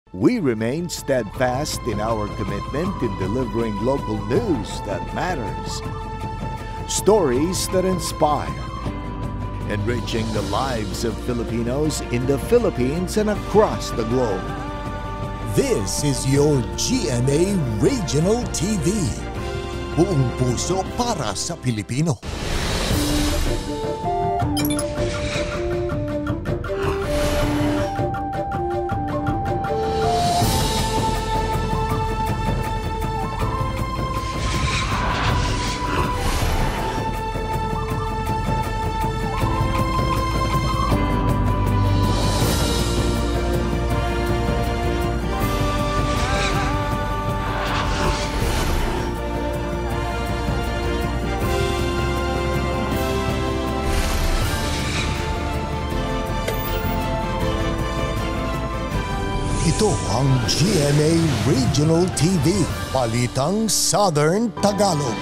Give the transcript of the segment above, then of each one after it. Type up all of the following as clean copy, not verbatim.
We remain steadfast in our commitment in delivering local news that matters. Stories that inspire. Enriching the lives of Filipinos in the Philippines and across the globe. This is your GMA Regional TV. Buong puso para sa Pilipino. Ito ang GMA Regional TV, Balitang Southern Tagalog.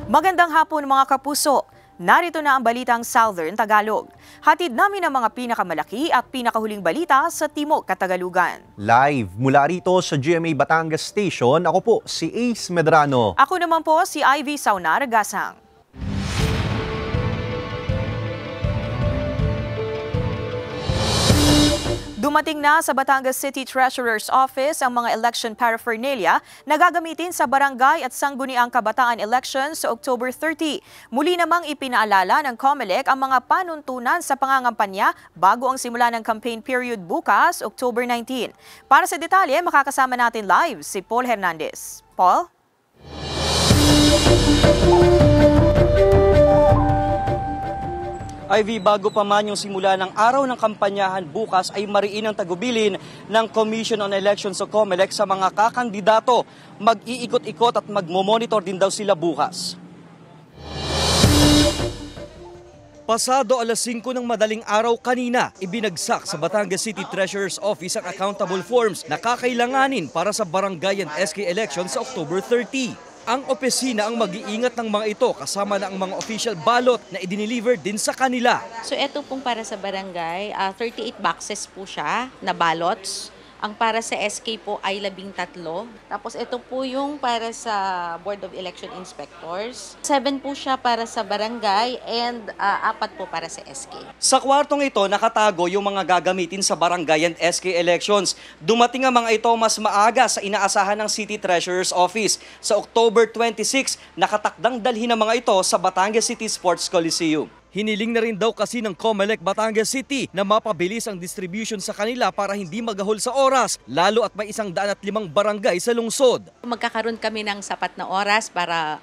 Magandang hapon mga kapuso. Narito na ang Balitang Southern Tagalog. Hatid namin ang mga pinakamalaki at pinakahuling balita sa Timog Katagalugan. Live mula rito sa GMA Batangas Station, ako po si Ace Medrano. Ako naman po si Ivy Saunar Gasang. Dumating na sa Batangas City Treasurer's Office ang mga election paraphernalia na gagamitin sa barangay at sangguniang kabataan elections sa October 30. Muli namang ipinaalala ng COMELEC ang mga panuntunan sa pangangampanya bago ang simula ng campaign period bukas, October 19. Para sa detalye, makakasama natin live si Paul Hernandez. Paul? Ivy, bago pa man yung simula ng araw ng kampanyahan bukas ay mariin ang tagubilin ng Commission on Elections o COMELEC sa mga kakandidato. Mag-iikot-ikot at magmomonitor din daw sila bukas. Pasado alas 5 ng madaling araw kanina, ibinagsak sa Batangas City Treasurer's Office ang accountable forms na kakailanganin para sa barangay and SK elections sa October 30. Ang opisina ang mag-iingat ng mga ito kasama na ang mga official ballot na i-deliver din sa kanila. So ito pong para sa barangay, 38 boxes po siya na ballots. Ang para sa SK po ay 13. Tapos ito po yung para sa Board of Election Inspectors. 7 po siya para sa barangay and 4 po para sa SK. Sa kwartong ito, nakatago yung mga gagamitin sa barangay and SK elections. Dumating ang mga ito mas maaga sa inaasahan ng City Treasurer's Office. Sa October 26, nakatakdang dalhin ang mga ito sa Batangas City Sports Coliseum. Hiniling na rin daw kasi ng COMELEC Batangas City na mapabilis ang distribution sa kanila para hindi magahol sa oras, lalo at may 105 barangay sa lungsod. Magkakaroon kami ng sapat na oras para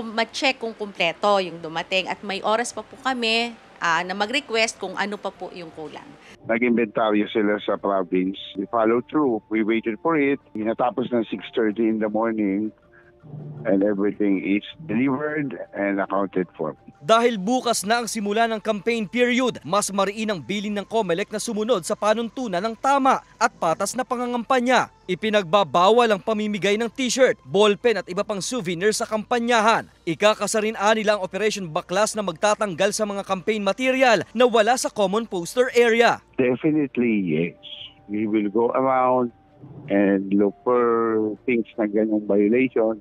ma-check kung kumpleto yung dumating at may oras pa po kami na mag-request kung ano pa po yung kulang. Nag-inventaryo sila sa province. We follow through. We waited for it. Natapos ng 6:30 in the morning. And everything is delivered and accounted for. Dahil bukas na ang simula ng campaign period, mas mariin ang bilin ng COMELEC na sumunod sa panuntunan ng tama at patas na pangangampanya. Ipinagbabawal ang pamimigay ng t-shirt, ballpen at iba pang souvenirs sa kampanyahan. Ikakasarin nila ang Operation Baklas na magtatanggal sa mga campaign material na wala sa common poster area. Definitely yes. We will go around and look for things na ganyang violation.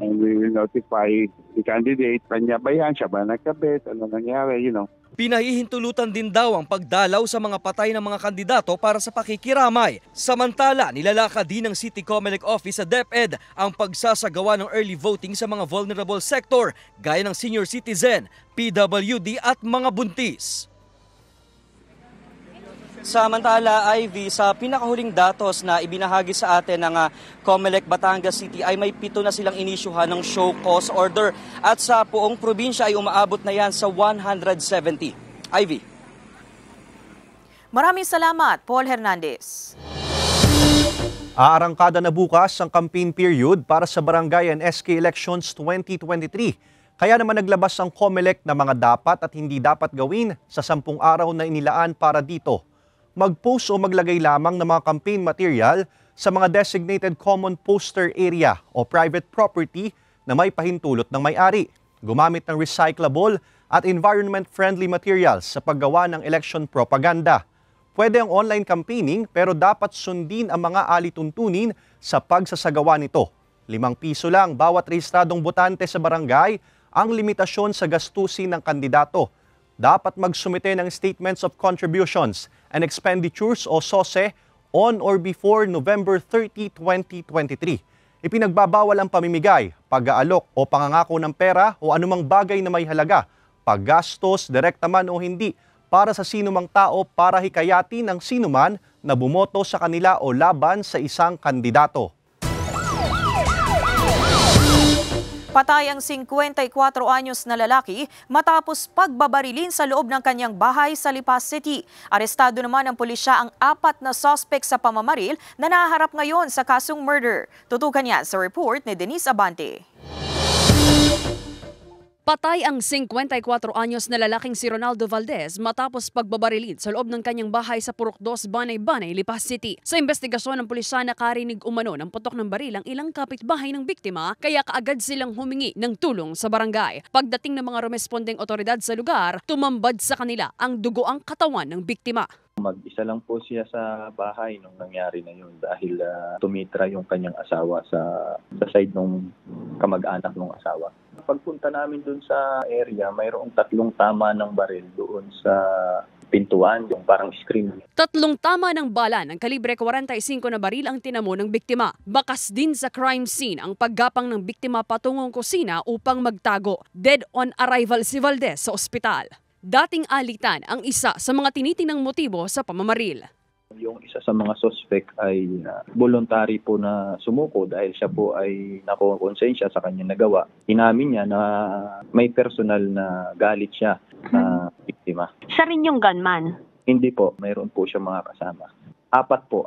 And we will notify the candidate, kanya ba yan, siya ba nagkabit, ano nangyari, Pinahihintulutan din daw ang pagdalaw sa mga patay ng mga kandidato para sa pakikiramay. Samantala, nilalakad din ng City COMELEC Office sa DepEd ang pagsasagawa ng early voting sa mga vulnerable sector gaya ng senior citizen, PWD at mga buntis. Samantala, Ivy, sa pinakahuling datos na ibinahagi sa atin ng COMELEC Batangas City ay may 7 na silang inisyuhan ng show cause order at sa buong probinsya ay umaabot na yan sa 170. Ivy. Maraming salamat, Paul Hernandez. Aarangkada na bukas ang campaign period para sa barangay and SK elections 2023. Kaya naman naglabas ang COMELEC na mga dapat at hindi dapat gawin sa 10 araw na inilaan para dito. Mag-post o maglagay lamang ng mga campaign material sa mga designated common poster area o private property na may pahintulot ng may-ari. Gumamit ng recyclable at environment-friendly materials sa paggawa ng election propaganda. Pwede ang online campaigning pero dapat sundin ang mga alituntunin sa pagsasagawa nito. ₱5 lang bawat rehistradong botante sa barangay ang limitasyon sa gastusin ng kandidato. Dapat magsumite ng Statements of Contributions and Expenditures o SOSE on or before November 30, 2023. Ipinagbabawal ang pamimigay, pag-aalok o pangangako ng pera o anumang bagay na may halaga, paggastos, direkta man o hindi, para sa sinumang tao para hikayatin ang sinuman na bumoto sa kanila o laban sa isang kandidato. Patay ang 54 anyos na lalaki matapos pagbabarilin sa loob ng kanyang bahay sa Lipa City. Arestado naman ng pulisya ang 4 na suspect sa pamamaril na nahaharap ngayon sa kasong murder. Tutukan yan sa report ni Denise Abante. Patay ang 54 anyos na lalaking si Ronaldo Valdez matapos pagbabarilin sa loob ng kanyang bahay sa Purok 2, Banay-Banay, Lipa City. Sa investigasyon ng pulisya, nakarinig umano ng putok ng baril ang ilang kapitbahay ng biktima kaya kaagad silang humingi ng tulong sa barangay. Pagdating ng mga rumespondeng otoridad sa lugar, tumambad sa kanila ang dugoang katawan ng biktima. Mag-isa lang po siya sa bahay nung nangyari na yun dahil tumitra yung kanyang asawa sa side ng kamag-anak ng asawa. Pagpunta namin dun sa area, mayroong 3 tama ng baril doon sa pintuan, yung parang screen. 3 tama ng bala ng kalibre 45 na baril ang tinamo ng biktima. Bakas din sa crime scene ang paggapang ng biktima patungong kusina upang magtago. Dead on arrival si Valdez sa ospital. Dating alitan ang isa sa mga tinitinang motibo sa pamamaril. Yung isa sa mga suspect ay voluntary po na sumuko dahil siya po ay nakokonsensya sa kanyang nagawa. Inamin niya na may personal na galit siya na biktima. Siya rin yung gunman? Hindi po, mayroon po siya mga kasama. 4 po.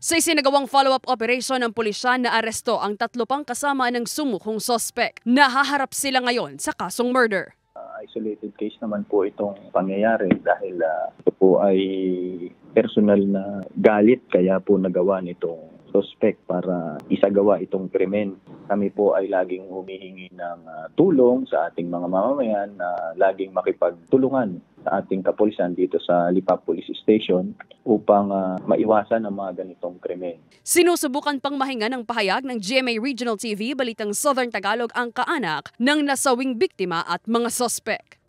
Sa isinagawang follow-up operation ng pulisya na aresto ang 3 pang kasama ng sumukong suspect. Nahaharap sila ngayon sa kasong murder. Isolated case naman po itong pangyayari dahil ito po ay personal na galit kaya po nagawa nitong suspect para isagawa itong krimen. Kami po ay laging humihingi ng tulong sa ating mga mamamayan na laging makipagtulungan sa ating kapulisan dito sa Lipa Police Station upang maiwasan ang mga ganitong krimen. Sinusubukan pang mahinga ng pahayag ng GMA Regional TV Balitang Southern Tagalog ang kaanak ng nasawing biktima at mga suspect.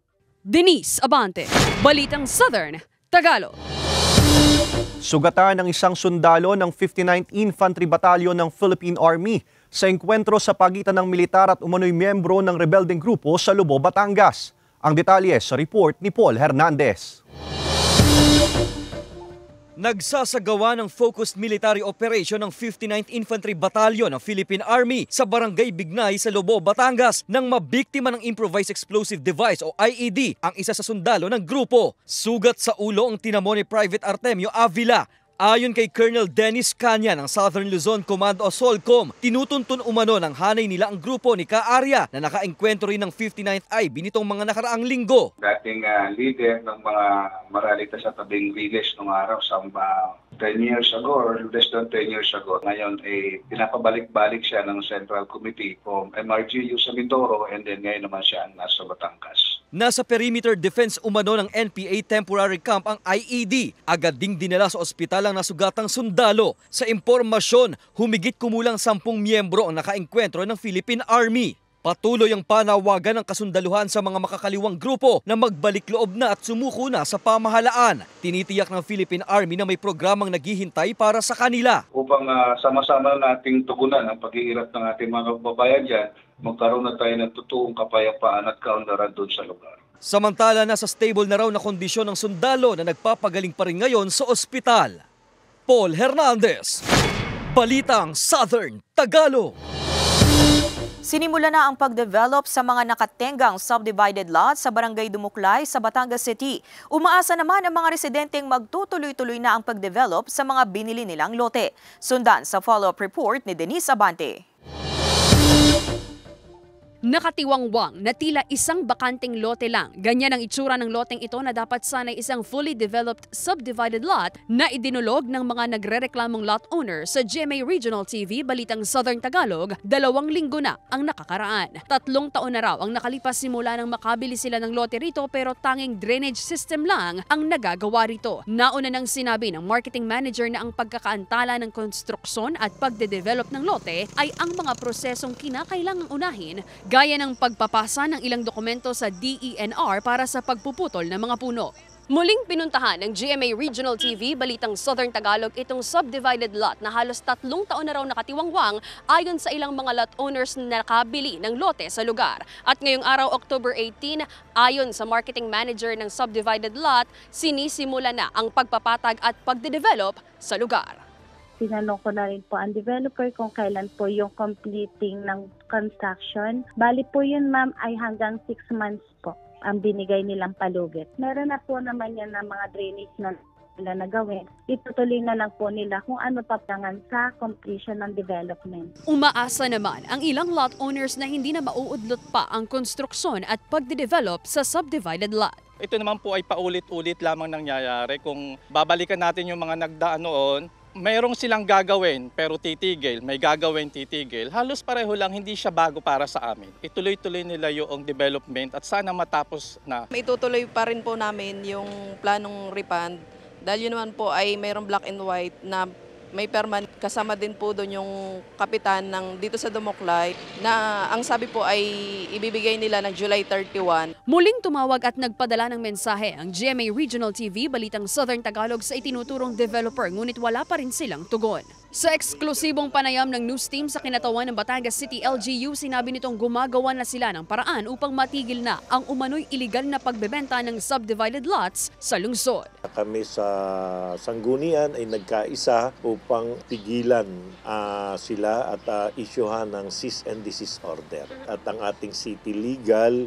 Denise Abante, Balitang Southern Tagalog. Sugatan ng isang sundalo ng 59th Infantry Battalion ng Philippine Army sa engkwentro sa pagitan ng militar at umano'y miyembro ng rebeldeng grupo sa Lobo, Batangas. Ang detalye sa report ni Paul Hernandez. Nagsasagawa ng focused military operation ng 59th Infantry Battalion ng Philippine Army sa Barangay Bignay sa Lobo, Batangas nang mabiktima ng improvised explosive device o IED ang isa sa sundalo ng grupo. Sugat sa ulo ang tinamo ni Private Artemio Avila. Ayon kay Colonel Dennis Kanya ng Southern Luzon Command o SOLCOM, tinutuntun umano ng hanay nila ang grupo ni Ka-Arya na naka-engkwentro rin ng 59th IB nitong mga nakaraang linggo. Dating leader ng mga maralita sa tabing village nung araw sa 10 years ago or less than 10 years ago. Ngayon pinapabalik-balik siya ng Central Committee from MRGU sa Mindoro and then ngayon naman siya nasa Batangas. Nasa perimeter defense umano ng NPA temporary camp ang IED. Agad ding dinala sa ospital ang nasugatang sundalo. Sa impormasyon, humigit kumulang 10 miyembro ang nakaengkwentro ng Philippine Army. Patuloy ang panawagan ng kasundaluhan sa mga makakaliwang grupo na magbalik loob na at sumuko na sa pamahalaan. Tinitiyak ng Philippine Army na may programang naghihintay para sa kanila. Upang sama-sama nating tugunan ang paghihirap ng ating mga kababayan dyan, magkaroon na tayo ng totoong kapayapaan at kaunlaran doon sa lugar. Samantala, nasa stable na raw na kondisyon ng sundalo na nagpapagaling pa rin ngayon sa ospital. Paul Hernandez, Balitang Southern Tagalog. Sinimula na ang pagdevelop sa mga nakatenggang subdivided lots sa Barangay Dumuklay sa Batangas City. Umaasa naman ang mga residenteng magtutuloy-tuloy na ang pagdevelop sa mga binili nilang lote. Sundan sa follow-up report ni Denise Abante. Nakatiwangwang na tila isang bakanteng lote lang. Ganyan ang itsura ng loteng ito na dapat sana'y isang fully developed subdivided lot na idinulog ng mga nagrereklamong lot owner sa GMA Regional TV Balitang Southern Tagalog 2 linggo na ang nakakaraan. 3 taon na raw ang nakalipas simula nang makabili sila ng lote rito pero tanging drainage system lang ang nagagawa rito. Nauna nang sinabi ng marketing manager na ang pagkakaantala ng konstruksyon at pagde-develop ng lote ay ang mga prosesong kinakailangang unahin gaya ng pagpapasa ng ilang dokumento sa DENR para sa pagpuputol ng mga puno. Muling pinuntahan ng GMA Regional TV Balitang Southern Tagalog itong subdivided lot na halos 3 taon na raw nakatiwangwang ayon sa ilang mga lot owners na nakabili ng lote sa lugar. At ngayong araw, October 18, ayon sa marketing manager ng subdivided lot, sinisimula na ang pagpapatag at pagde-develop sa lugar. Tinanong ko na rin po ang developer kung kailan po yung completing ng construction. Bali po yun ma'am ay hanggang 6 months po ang binigay nilang palugit. Meron na po naman yan ng mga drainage na nila na gawin. Itutuloy na lang po nila kung ano papangan sa completion ng development. Umaasa naman ang ilang lot owners na hindi na mauudlot pa ang konstruksyon at pagde-develop sa subdivided lot. Ito naman po ay paulit-ulit lamang nangyayari. Kung babalikan natin yung mga nagdaan noon, mayroong silang gagawin pero titigil, may gagawin titigil. Halos pareho lang, hindi siya bago para sa amin. Ituloy-tuloy nila yung development at sana matapos na. Itutuloy pa rin po namin yung planong refund dahil yun naman po ay mayroong black and white na may permanent. Kasama din po doon yung kapitan ng dito sa Dumuklay na ang sabi po ay ibibigay nila ng July 31. Muling tumawag at nagpadala ng mensahe ang GMA Regional TV Balitang Southern Tagalog sa itinuturong developer ngunit wala pa rin silang tugon. Sa eksklusibong panayam ng news team sa kinatawan ng Batangas City LGU, sinabi nitong gumagawa na sila ng paraan upang matigil na ang umano'y iligal na pagbebenta ng subdivided lots sa lungsod. Kami sa Sanggunian ay nagkaisa upang tigilan sila at isyuhan ng cease and desist order. At ang ating city legal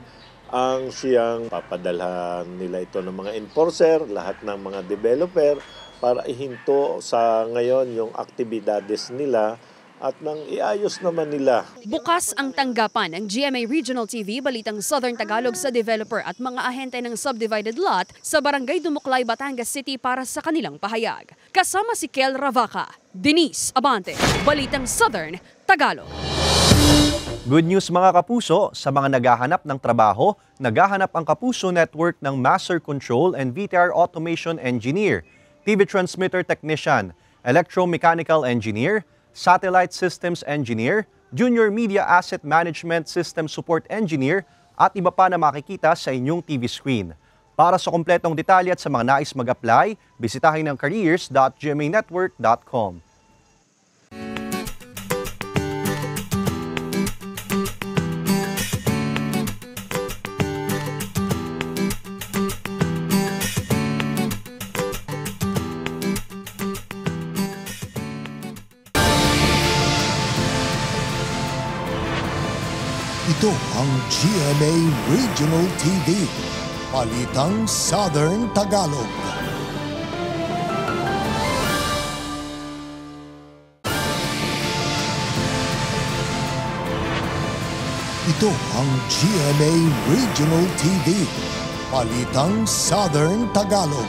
ang siyang papadalhan nila ito ng mga enforcer, lahat ng mga developer, para ihinto sa ngayon yung aktibidades nila at nang iayos naman nila. Bukas ang tanggapan ng GMA Regional TV Balitang Southern Tagalog sa developer at mga ahente ng subdivided lot sa Barangay Dumuklay, Batangas City para sa kanilang pahayag. Kasama si Kel Ravaca, Denise Abante, Balitang Southern Tagalog. Good news mga kapuso, sa mga naghahanap ng trabaho, naghahanap ang Kapuso Network ng Master Control and VTR Automation Engineer, TV Transmitter Technician, Electromechanical Engineer, Satellite Systems Engineer, Junior Media Asset Management System Support Engineer at iba pa na makikita sa inyong TV screen. Para sa kompletong detalye at sa mga nais mag-apply, bisitahin ang careers.gmanetwork.com. Ito ang GMA Regional TV, Balitang Southern Tagalog. Ito ang GMA Regional TV, Balitang Southern Tagalog.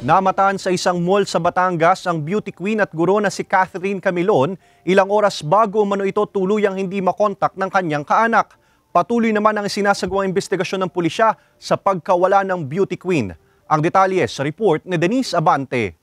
Namataan sa isang mall sa Batangas ang beauty queen at guro na si Catherine Camilon ilang oras bago umano ito tuluyang hindi makontak ng kanyang kaanak. Patuloy naman ang sinasagawang investigasyon ng pulisya sa pagkawala ng beauty queen. Ang detalye sa report ni Denise Abante.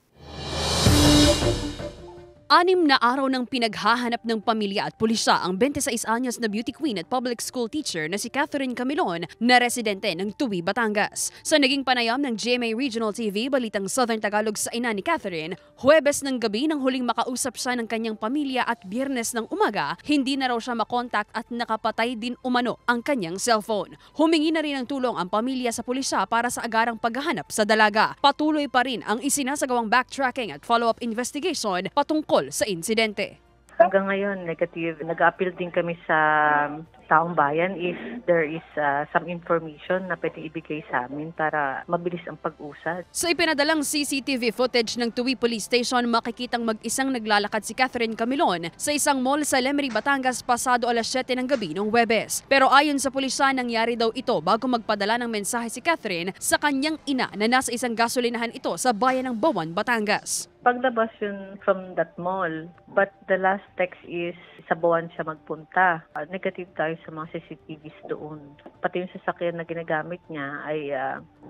6 na araw ng pinaghahanap ng pamilya at pulisya ang 26 anyos na beauty queen at public school teacher na si Catherine Camilon na residente ng Tuwi, Batangas. Sa naging panayam ng GMA Regional TV Balitang Southern Tagalog sa ina ni Catherine, Huwebes ng gabi nang huling makausap siya ng kanyang pamilya at Biyernes ng umaga, hindi na raw siya makontak at nakapatay din umano ang kanyang cellphone. Humingi na rin ng tulong ang pamilya sa pulisya para sa agarang paghahanap sa dalaga. Patuloy pa rin ang isinasagawang backtracking at follow-up investigation patungkol sa insidente. Hanggang ngayon, negative. Nag-appeal din kami sa taong bayan if there is some information na pwede ibigay sa amin para mabilis ang pag-usad. Sa ipinadalang CCTV footage ng Tuwi Police Station, makikitang mag-isang naglalakad si Catherine Camilon sa isang mall sa Lemery, Batangas pasado alas 7 ng gabi noong Huwebes. Pero ayon sa pulisya, nangyari daw ito bago magpadala ng mensahe si Catherine sa kanyang ina na nasa isang gasolinahan ito sa bayan ng Bawan, Batangas. Paglabas yun from that mall, but the last text is sa Bawan siya magpunta. Negative tayo sa mga CCTVs doon. Pati yung sasakyan na ginagamit niya ay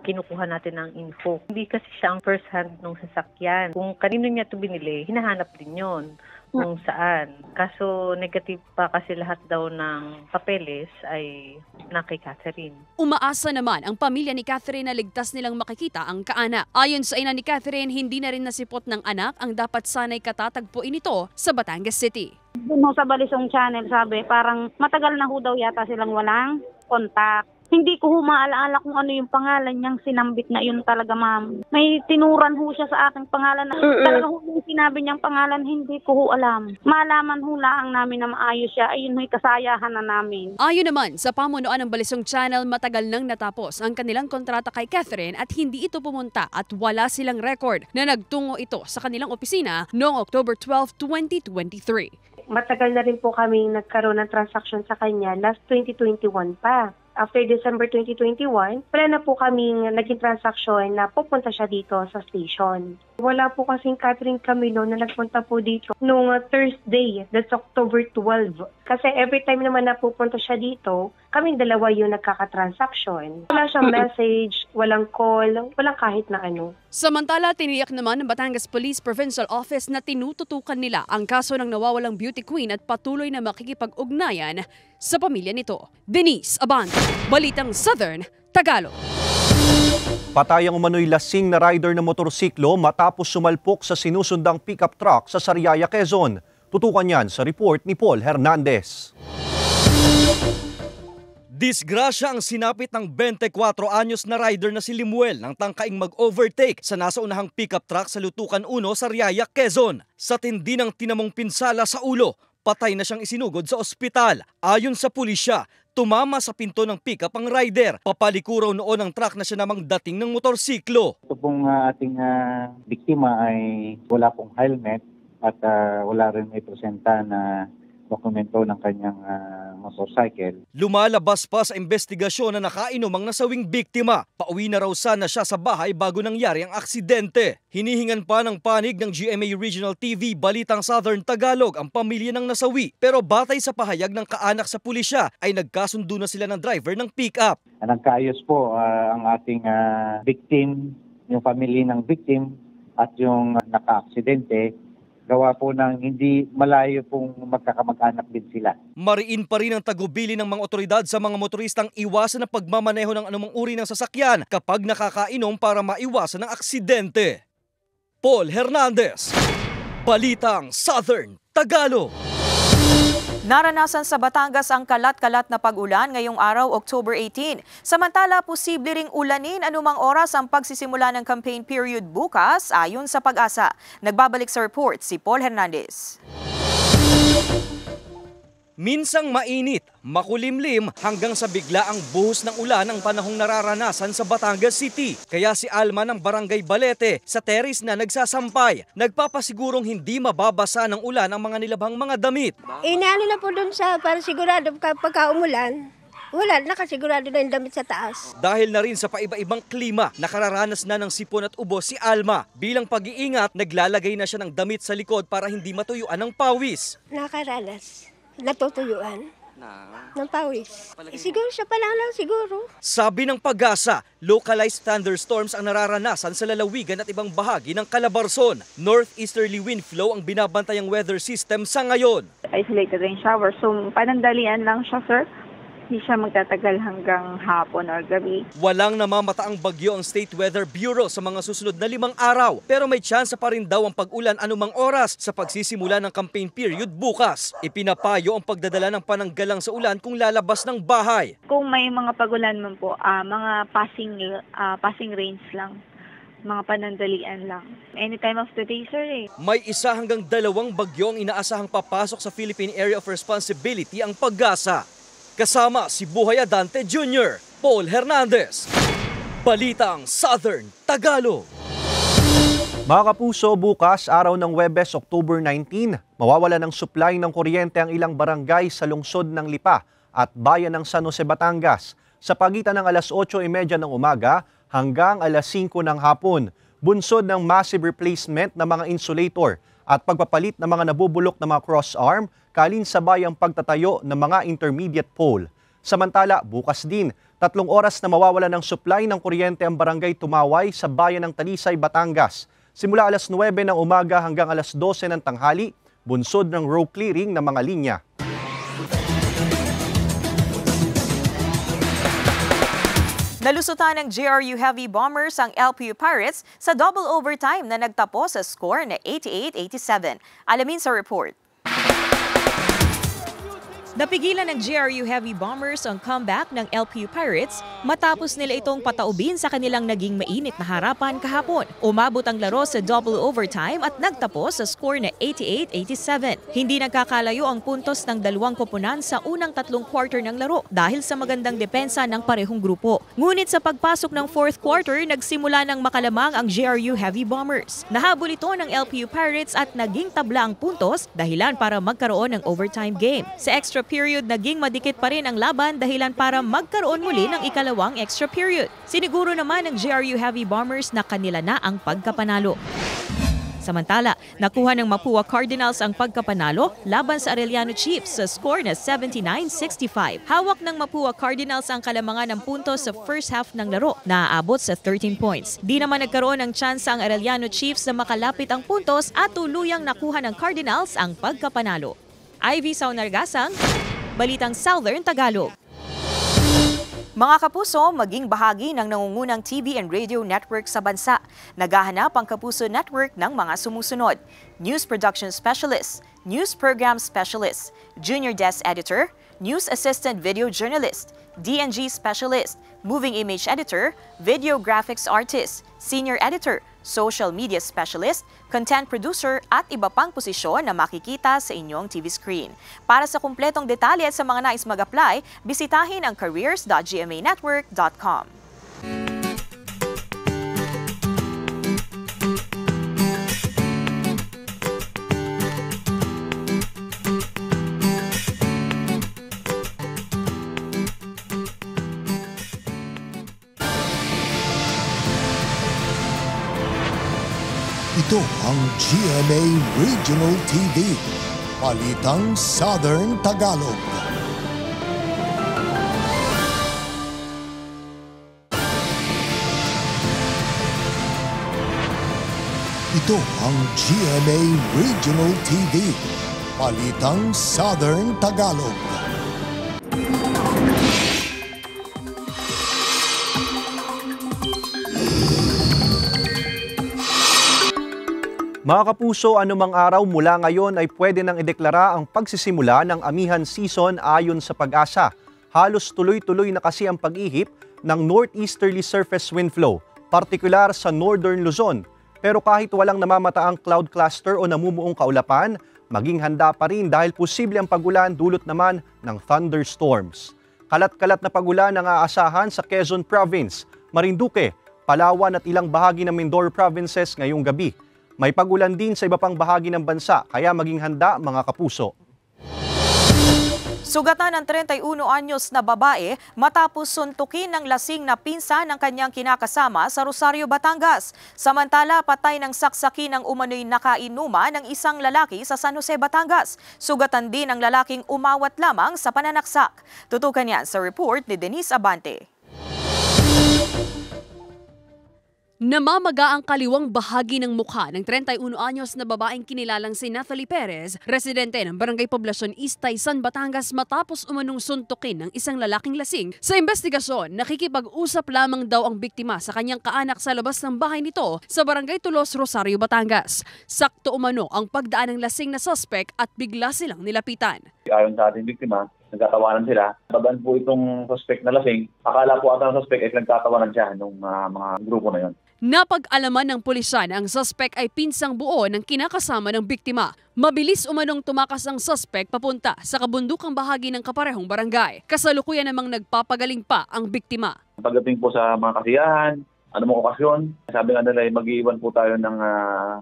kinukuha natin ng info. Hindi kasi siya ang first hand ng sasakyan. Kung kanino niya ito binili, hinahanap din yun kung saan. Kaso negative pa kasi lahat daw ng papeles ay na kay Catherine. Umaasa naman ang pamilya ni Catherine na ligtas nilang makikita ang kaanak. Ayon sa ina ni Catherine, hindi na rin nasipot ng anak ang dapat sanay katatagpuin ito sa Batangas City. Doon sa Balisong Channel sabi, parang matagal na ho daw yata silang walang kontak. Hindi ko maalaala kung ano yung pangalan niyang sinambit na yun talaga, ma'am. May tinuran ho siya sa aking pangalan na talaga ho yung sinabi niyang pangalan, hindi ko ho alam. Malaman ho lang namin na maayos siya, ayun ho'y kasayahan na namin. Ayon naman sa pamunuan ng Balisong Channel, matagal nang natapos ang kanilang kontrata kay Catherine at hindi ito pumunta at wala silang record na nagtungo ito sa kanilang opisina noong October 12, 2023. Matagal na rin po kami nagkaroon ng transaction sa kanya, last 2021 pa. After December 2021, wala na po kaming naging transaction na pupunta siya dito sa station. Wala po kasing Catherine Camilon na nagpunta po dito noong Thursday, that's October 12. Kasi every time naman na pupunta siya dito, kaming dalawa yung nagkakatransaction. Wala siyang message, walang call, walang kahit na ano. Samantala, tiniyak naman ng Batangas Police Provincial Office na tinututukan nila ang kaso ng nawawalang beauty queen at patuloy na makikipag-ugnayan sa pamilya nito. Denise Abante, Balitang Southern Tagalog. Patay ang umano'y lasing na rider ng motorsiklo matapos sumalpok sa sinusundang pickup truck sa Sariaya, Quezon. Tutukan yan sa report ni Paul Hernandez. Disgrasya ang sinapit ng 24 anyos na rider na si Limuel nang tangkaing mag-overtake sa nasa unahang pickup truck sa Lutukan 1, Sariaya, Quezon. Sa tindi ng tinamong pinsala sa ulo, patay na siyang isinugod sa ospital. Ayon sa pulisya, tumama sa pinto ng pickup ang rider. Papaliko raw noon ang truck na siya namang dating ng motorsiklo. Ito pong ating biktima ay wala pong helmet at wala rin may presenta na dokumento ng kanyang motorcycle. Lumalabas pa sa investigasyon na nakainom ang nasawing biktima. Pauwi na raw sana siya sa bahay bago nangyari ang aksidente. Hinihingan pa ng panig ng GMA Regional TV Balitang Southern Tagalog ang pamilya ng nasawi. Pero batay sa pahayag ng kaanak sa pulisya ay nagkasundo na sila ng driver ng pick-up. Nagkaayos po ang ating victim, yung family ng victim at yung naka-aksidente. Gawa po ng hindi malayo pong magkakamag-anak din sila. Mariin pa rin ang tagubili ng mga otoridad sa mga motoristang iwasan ang pagmamaneho ng anumang uri ng sasakyan kapag nakakainom para maiwasan ang aksidente. Paul Hernandez, Balitang Southern Tagalog. Naranasan sa Batangas ang kalat-kalat na pag-ulan ngayong araw, October 18. Samantala, posible ring ulanin anumang oras ang pagsisimula ng campaign period bukas ayon sa Pag-asa. Nagbabalik sa report si Paul Hernandez. Minsang mainit, makulimlim hanggang sa biglaang buhos ng ulan ang panahong nararanasan sa Batangas City. Kaya si Alma ng Barangay Balete sa terrace na nagsasampay, nagpapasigurong hindi mababasa ng ulan ang mga nilabhang mga damit. Inaano na po dun sa para sigurado kapag umulan. Wala, nakasigurado na yung damit sa taas. Dahil na rin sa paiba-ibang klima, nakararanas na ng sipon at ubo si Alma. Bilang pag-iingat, naglalagay na siya ng damit sa likod para hindi matuyuan ng pawis. Nakaranas. Natutuyuan ng pawis. Siguro siya pa lang siguro. Sabi ng Pag-asa, localized thunderstorms ang nararanasan sa lalawigan at ibang bahagi ng Calabarzon. Northeasterly wind flow ang binabantayang weather system sa ngayon. Isolated rain shower, so panandalian lang siya, sir. Hindi siya magtatagal hanggang hapon or gabi. Walang namamataang bagyo ang State Weather Bureau sa mga susunod na 5 araw. Pero may tsansa pa rin daw ang pag-ulan anumang oras sa pagsisimula ng campaign period bukas. Ipinapayo ang pagdadala ng pananggalang sa ulan kung lalabas ng bahay. Kung may mga pag-ulan man po, mga passing rains lang. Mga panandalian lang. Any time of the day, sir. May 1 hanggang 2 bagyo ang inaasahang papasok sa Philippine Area of Responsibility ang Pag-asa. kasama si Buhay Adante Jr., Paul Hernandez. Balitang Southern Tagalog. Mga kapuso, bukas, araw ng Huwebes, October 19, mawawala ng supply ng kuryente ang ilang barangay sa lungsod ng Lipa at bayan ng San Jose, Batangas sa pagitan ng alas 8:30 ng umaga hanggang alas 5 ng hapon. Bunsod ng massive replacement ng mga insulator at pagpapalit ng mga nabubulok na mga cross-arm, kalinsabay ang pagtatayo ng mga intermediate pole. Samantala, bukas din, 3 oras na mawawala ng supply ng kuryente ang barangay Tumaway sa bayan ng Talisay, Batangas. Simula alas 9 ng umaga hanggang alas 12 ng tanghali, bunsod ng row clearing ng mga linya. Nalusutan ng GRU Heavy Bombers ang LPU Pirates sa double overtime na nagtapos sa score na 88-87. Alamin sa report. Napigilan ng GRU Heavy Bombers ang comeback ng LPU Pirates matapos nila itong pataubin sa kanilang naging mainit na harapan kahapon. Umabot ang laro sa double overtime at nagtapos sa score na 88-87. Hindi nagkakalayo ang puntos ng dalawang koponan sa unang 3 quarter ng laro dahil sa magandang depensa ng parehong grupo. Ngunit sa pagpasok ng 4th quarter, nagsimula ng makalamang ang GRU Heavy Bombers. Nahabol ito ng LPU Pirates at naging tabla ang puntos dahilan para magkaroon ng overtime game. Sa extra period, naging madikit pa rin ang laban dahilan para magkaroon muli ng ikalawang extra period. Siniguro naman ng GRU Heavy Bombers na kanila na ang pagkapanalo. Samantala, nakuha ng Mapua Cardinals ang pagkapanalo laban sa Arellano Chiefs sa score na 79-65. Hawak ng Mapua Cardinals ang kalamangan ng puntos sa first half ng laro na aabot sa 13 points. Di naman nagkaroon ng tsansa ang Arellano Chiefs na makalapit ang puntos at tuluyang nakuha ng Cardinals ang pagkapanalo. Ivy Saunargasang, Balitang Southern Tagalog. Mga kapuso, maging bahagi ng nangungunang TV and radio network sa bansa. Naghahanap ang Kapuso Network ng mga sumusunod: News Production Specialist, News Program Specialist, Junior Desk Editor, News Assistant Video Journalist, DNG Specialist, Moving Image Editor, Video Graphics Artist, Senior Editor, Social Media Specialist, Content Producer at iba pang posisyon na makikita sa inyong TV screen. Para sa kumpletong detalye at sa mga nais mag-apply, bisitahin ang careers.gmanetwork.com. Ito ang GMA Regional TV, Balitang Southern Tagalog. Ito ang GMA Regional TV, Balitang Southern Tagalog. Mga kapuso, anumang araw mula ngayon ay pwede nang ideklara ang pagsisimula ng amihan season ayon sa Pag-asa. Halos tuloy-tuloy na kasi ang pag-ihip ng northeasterly surface wind flow, partikular sa northern Luzon. Pero kahit walang namamataang cloud cluster o namumuong kaulapan, maging handa pa rin dahil posible ang pagulan dulot naman ng thunderstorms. Kalat-kalat na pagulan ang aasahan sa Quezon Province, Marinduque, Palawan at ilang bahagi ng Mindoro Provinces ngayong gabi. May pagulan din sa iba pang bahagi ng bansa, kaya maging handa mga kapuso. Sugatan ng 31 anyos na babae matapos suntukin ng lasing na pinsan ng kanyang kinakasama sa Rosario, Batangas. Samantala, patay ng saksakin ng umano'y nakainuman ng isang lalaki sa San Jose, Batangas. Sugatan din ang lalaking umawat lamang sa pananaksak. Tutukan yan sa report ni Denise Abante. Namamaga ang kaliwang bahagi ng mukha ng 31 anyos na babaeng kinilalang si Nathalie Perez, residente ng Barangay Poblacion East, Taysan, Batangas matapos umanong suntukin ng isang lalaking lasing. Sa investigasyon, nakikipag-usap lamang daw ang biktima sa kanyang kaanak sa labas ng bahay nito sa Barangay Tulos, Rosario, Batangas. Sakto umano ang pagdaan ng lasing na suspect at bigla silang nilapitan. Ayon sa ating biktima, nagtatawanan sila. Taban po itong suspect na lasing. Akala po ata ng suspect ay nagtatawanan siya ng mga grupo na yon. Napag-alaman ng pulisya na ang suspect ay pinsang buo ng kinakasama ng biktima. Mabilis umanong tumakas ang suspect papunta sa kabundukang bahagi ng kaparehong barangay. Kasalukuyan namang nagpapagaling pa ang biktima. Pagdating po sa mga kasiyahan, anumang okasyon, sabi nga nila mag-iwan po tayo ng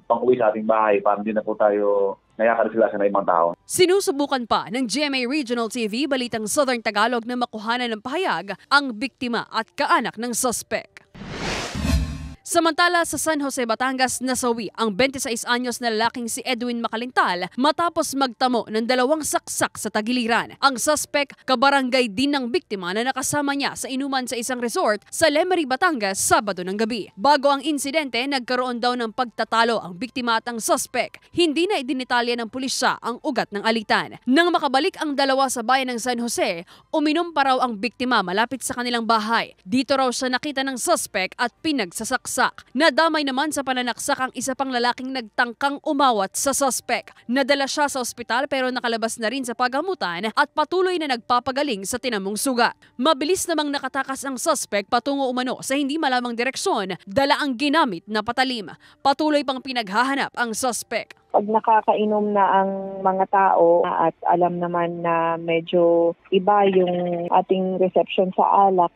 pang-uwi sa ating bahay para hindi na po tayo nayakarisila sa ibang tao. Sinusubukan pa ng GMA Regional TV Balitang Southern Tagalog na makuhanan ng pahayag ang biktima at kaanak ng suspect. Samantala sa San Jose, Batangas, nasawi ang 26 anyos na lalaking si Edwin Macalintal matapos magtamo ng 2 saksak sa tagiliran. Ang suspect, kabarangay din ng biktima na nakasama niya sa inuman sa isang resort sa Lemery, Batangas, Sabado ng gabi. Bago ang insidente, nagkaroon daw ng pagtatalo ang biktima at ang suspect. Hindi na idinitalya ng pulisya ang ugat ng alitan. Nang makabalik ang dalawa sa bayan ng San Jose, uminom pa raw ang biktima malapit sa kanilang bahay. Dito raw siya nakita ng suspect at pinagsasaksak. Nadamay naman sa pananaksak ang isa pang lalaking nagtangkang umawat sa suspect. Nadala siya sa ospital pero nakalabas na rin sa paggamutan at patuloy na nagpapagaling sa tinamong sugat. Mabilis namang nakatakas ang suspect patungo umano sa hindi malamang direksyon, dala ang ginamit na patalim. Patuloy pang pinaghahanap ang suspect. Pag nakakainom na ang mga tao at alam naman na medyo iba yung ating reception sa alak,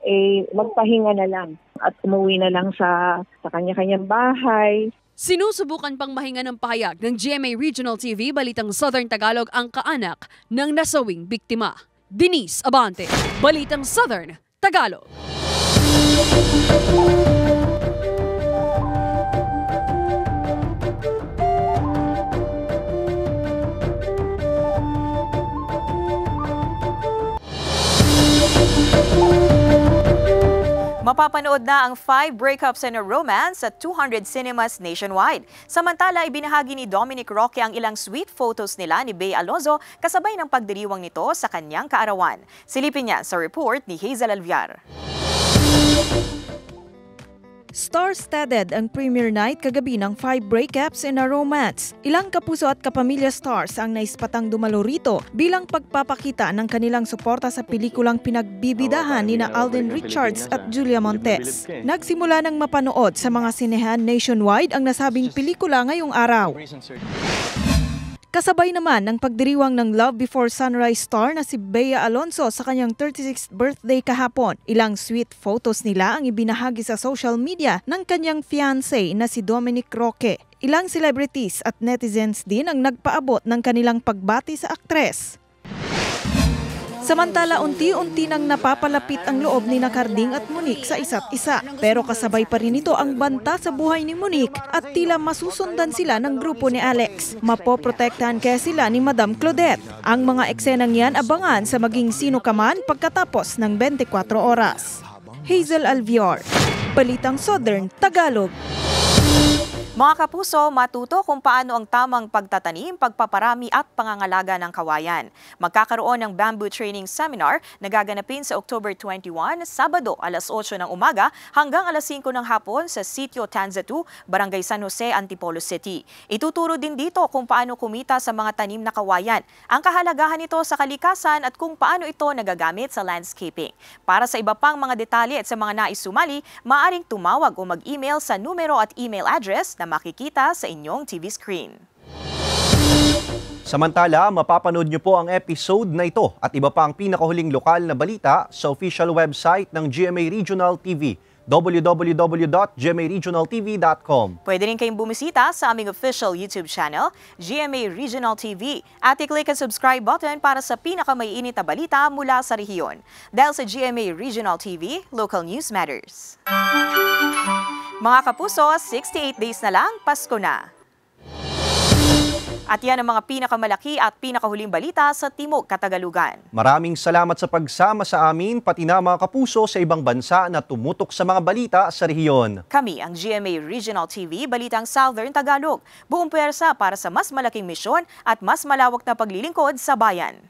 magpahinga na lang at umuwi na lang sa kanya-kanyang bahay. Sinusubukan pang mahinga ng pahayag ng GMA Regional TV Balitang Southern Tagalog ang kaanak ng nasawing biktima. Denise Abante, Balitang Southern Tagalog. Mapapanood na ang 5 breakups and a romance at 200 cinemas nationwide. Samantala, ibinahagi ni Dominic Roque ang ilang sweet photos nila ni Bea Alonzo kasabay ng pagdiriwang nito sa kanyang kaarawan. Silipin niya sa report ni Hazel Alviar. Star-studded ang premiere night kagabi ng 5 breakups and a romance. Ilang kapuso at kapamilya stars ang naispatang dumalo rito bilang pagpapakita ng kanilang suporta sa pelikulang pinagbibidahan ni Alden Richards at Julia Montes. Nagsimula ng mapanood sa mga sinehan nationwide ang nasabing pelikula ngayong araw. Kasabay naman ng pagdiriwang ng Love Before Sunrise star na si Bea Alonzo sa kanyang 36th birthday kahapon. Ilang sweet photos nila ang ibinahagi sa social media ng kanyang fiancé na si Dominic Roque. Ilang celebrities at netizens din ang nagpaabot ng kanilang pagbati sa aktres. Samantala, unti-unti nang napapalapit ang loob ni Carding at Monique sa isa't isa. Pero kasabay pa rin ito ang banta sa buhay ni Monique at tila masusundan sila ng grupo ni Alex. Mapoprotektahan kaya sila ni Madam Claudette. Ang mga eksenang yan abangan sa Maging Sino Ka Man pagkatapos ng 24 oras. Hazel Alviar, Balitang Southern Tagalog. Mga kapuso, matuto kung paano ang tamang pagtatanim, pagpaparami at pangangalaga ng kawayan. Magkakaroon ng bamboo training seminar na gaganapin sa October 21, Sabado, alas 8 ng umaga hanggang alas 5 ng hapon sa Sitio Tanza 2, Barangay San Jose, Antipolo City. Ituturo din dito kung paano kumita sa mga tanim na kawayan, ang kahalagahan nito sa kalikasan at kung paano ito nagagamit sa landscaping. Para sa iba pang mga detalye at sa mga nais sumali, maaaring tumawag o mag-email sa numero at email address na makikita sa inyong TV screen. Samantala, mapapanood niyo po ang episode na ito at iba pa ang pinakahuling lokal na balita sa official website ng GMA Regional TV, www.gmaregionaltv.com. Pwede rin kayong bumisita sa aming official YouTube channel, GMA Regional TV, at i-click ang subscribe button para sa pinakamaiinit na balita mula sa rehiyon. Dahil sa GMA Regional TV, local news matters. Mga kapuso, 68 days na lang, Pasko na. At yan ang mga pinakamalaki at pinakahuling balita sa Timog Katagalugan. Maraming salamat sa pagsama sa amin, pati na mga kapuso sa ibang bansa na tumutok sa mga balita sa rehiyon. Kami ang GMA Regional TV, Balitang Southern Tagalog. Buong puwersa para sa mas malaking misyon at mas malawak na paglilingkod sa bayan.